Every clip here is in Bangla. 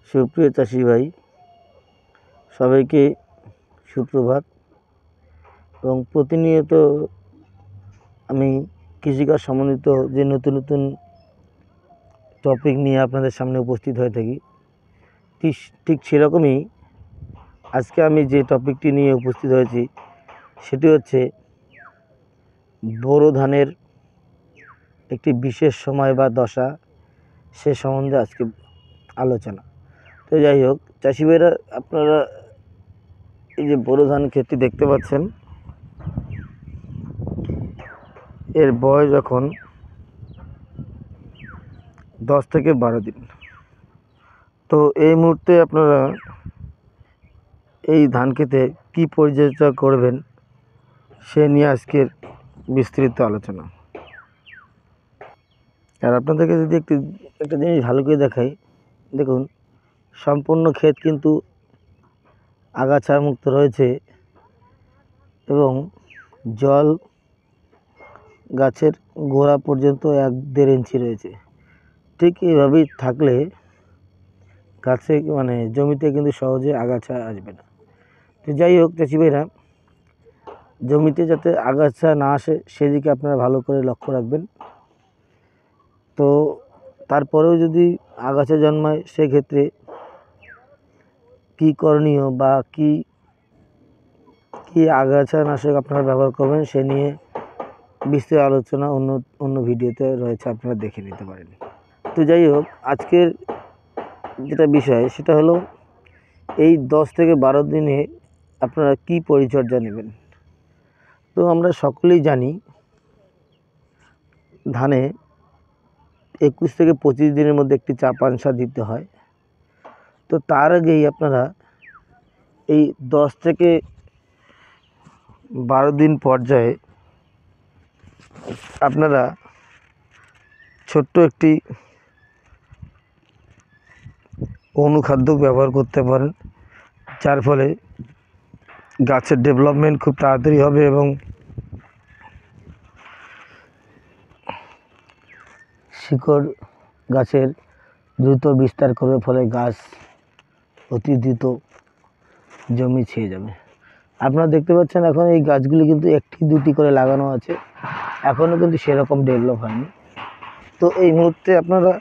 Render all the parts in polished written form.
সুপ্রিয় চাষি ভাই, সবাইকে সুপ্রভাত। এবং প্রতিনিয়ত আমি কৃষিকাজ সম্বন্ধিত যে নতুন নতুন টপিক নিয়ে আপনাদের সামনে উপস্থিত হয়ে থাকি, ঠিক সেরকমই আজকে আমি যে টপিকটি নিয়ে উপস্থিত হয়েছি সেটি হচ্ছে বোরো ধানের একটি বিশেষ সময় বা দশা, সে সম্বন্ধে আজকে আলোচনা। তো যাই হোক চাষি ভাইরা, আপনারা এই যে বোরো ধান ক্ষেতটি দেখতে পাচ্ছেন, এর বয়স এখন 10 থেকে 12 দিন। তো এই মুহূর্তে আপনারা এই ধান ক্ষেতে কী পরিচর্যা করবেন সে নিয়ে আজকের বিস্তৃত আলোচনা। আর আপনাদেরকে যদি একটা জিনিস ভালো করে দেখাই, দেখুন সম্পূর্ণ ক্ষেত কিন্তু আগাছা মুক্ত রয়েছে এবং জল গাছের গোড়া পর্যন্ত 1-1.5 ইঞ্চি রয়েছে। ঠিক এইভাবেই থাকলে গাছে জমিতে কিন্তু সহজে আগাছা আসবে না। তো যাই হোক চাষি ভাইরা, জমিতে যাতে আগাছা না আসে সেদিকে আপনারা ভালো করে লক্ষ্য রাখবেন। তো তারপরেও যদি আগাছা জন্মায় সেক্ষেত্রে কী করণীয় বা কী আগাছা নাশক আপনারা ব্যবহার করবেন সে নিয়ে বিস্তৃত আলোচনা অন্য ভিডিওতে রয়েছে, আপনারা দেখে নিতে পারেন। তো যাই হোক, আজকের যেটা বিষয় সেটা হলো এই 10 থেকে 12 দিনে আপনারা কি পরিচর্যা নেবেন। তো আমরা সকলেই জানি ধানে 21 থেকে 25 দিনের মধ্যে একটি চাপান সার দিতে হয়। তো তার আগেই আপনারা এই 10 থেকে 12 দিন পর্যায়ে আপনারা ছোট্ট একটি অনুখাদ্য ব্যবহার করতে পারেন, যার ফলে গাছের ডেভেলপমেন্ট খুব তাড়াতাড়ি হবে এবং শিকড় গাছের দ্রুত বিস্তার করবে, ফলে গাছ অতি দ্রুত জমি ছেয়ে যাবে। আপনারা দেখতে পাচ্ছেন এখন এই গাছগুলি কিন্তু 1-2টি করে লাগানো আছে, এখনও কিন্তু সেরকম ডেভেলপ হয়নি। তো এই মুহূর্তে আপনারা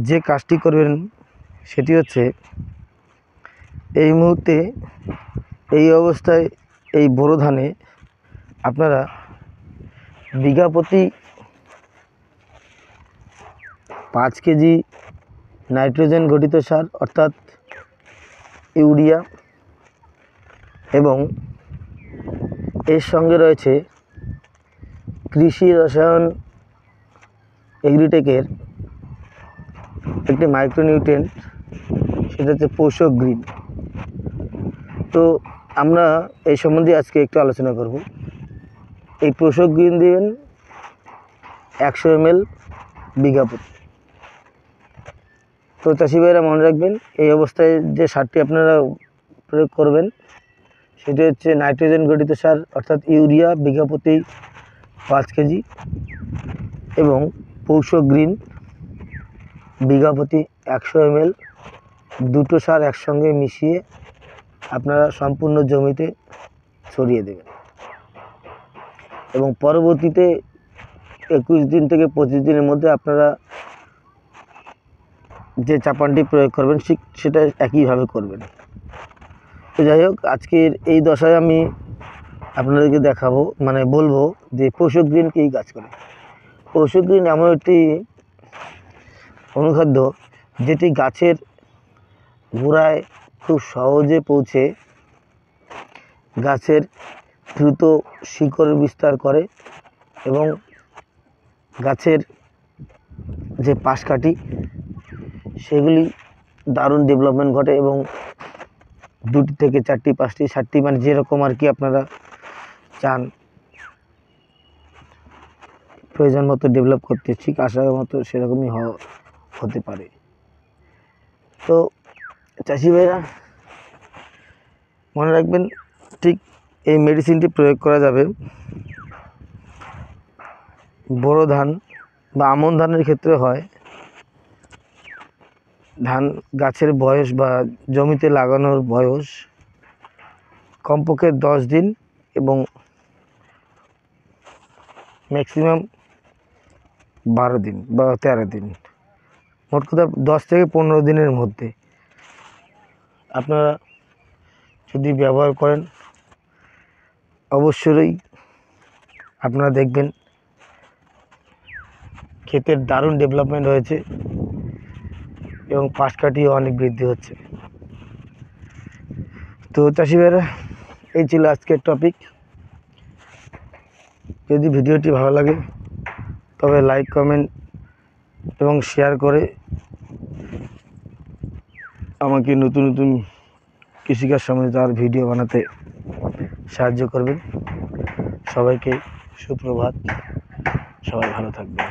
যে কাজটি করবেন সেটি হচ্ছে, এই মুহূর্তে এই অবস্থায় এই বোরো ধানে আপনারা বিঘা প্রতি 5 কেজি নাইট্রোজেন ঘটিত সার অর্থাৎ ইউরিয়া এবং এর সঙ্গে রয়েছে কৃষি রসায়ন এগ্রিটেকের একটি মাইক্রোনিউট্রিয়েন্ট, সেটা হচ্ছে পোষক গ্রিন। তো আমরা এই সম্বন্ধে আজকে একটু আলোচনা করব। এই পোষক গ্রিন দিবেন 100 ml বিঘা প্রতি। তো চাষি ভাইরা মনে রাখবেন, এই অবস্থায় যে সারটি আপনারা প্রয়োগ করবেন সেটি হচ্ছে নাইট্রোজেন ঘটিত সার অর্থাৎ ইউরিয়া বিঘা প্রতি 5 কেজি এবং পোষক গ্রিন বিঘা প্রতি 100 ml। দুটো সার একসঙ্গে মিশিয়ে আপনারা সম্পূর্ণ জমিতে ছড়িয়ে দেবেন এবং পরবর্তীতে 21 দিন থেকে 25 দিনের মধ্যে আপনারা যে চাপানটি প্রয়োগ করবেন সেটা একইভাবে করবেন। তো যাই হোক, আজকের এই দশায় আমি আপনাদেরকে দেখাবো, বলবো যে পোষক গ্রিন কী কাজ করে। পোষক গ্রিন এমন একটি অনুখাদ্য যেটি গাছের গোড়ায় খুব সহজে পৌঁছে গাছের দ্রুত শিকড় বিস্তার করে এবং গাছের যে পাশকাঠি সেগুলি দারুণ ডেভেলপমেন্ট ঘটে এবং 2 থেকে 4টি 5টি 7টি যেরকম আর কি আপনারা চান প্রয়োজন মতো ডেভেলপ করতে, ঠিক আসার মতো সেরকমই হতে পারে। তো চাষি ভাইরা মনে রাখবেন, ঠিক এই মেডিসিনটি প্রয়োগ করা যাবে বোরো ধান বা আমন ধানের ক্ষেত্রে হয় ধান গাছের বয়স বা জমিতে লাগানোর বয়স কমপক্ষে 10 দিন এবং ম্যাক্সিমাম 12 দিন বা 13 দিন, মোট কথা 10 থেকে 15 দিনের মধ্যে আপনারা যদি ব্যবহার করেন অবশ্যই আপনারা দেখবেন ক্ষেতের দারুণ ডেভেলপমেন্ট হয়েছে এবং পাশ কাঠিও অনেক বৃদ্ধি হচ্ছে। তো চাষি ভাইরা, এই ছিল আজকের টপিক। যদি ভিডিওটি ভালো লাগে তবে লাইক, কমেন্ট এবং শেয়ার করে আমাকে নতুন নতুন কৃষিকাজ সম্বন্ধিত আর ভিডিও বানাতে সাহায্য করবেন। সবাইকে সুপ্রভাত, সবাই ভালো থাকবেন।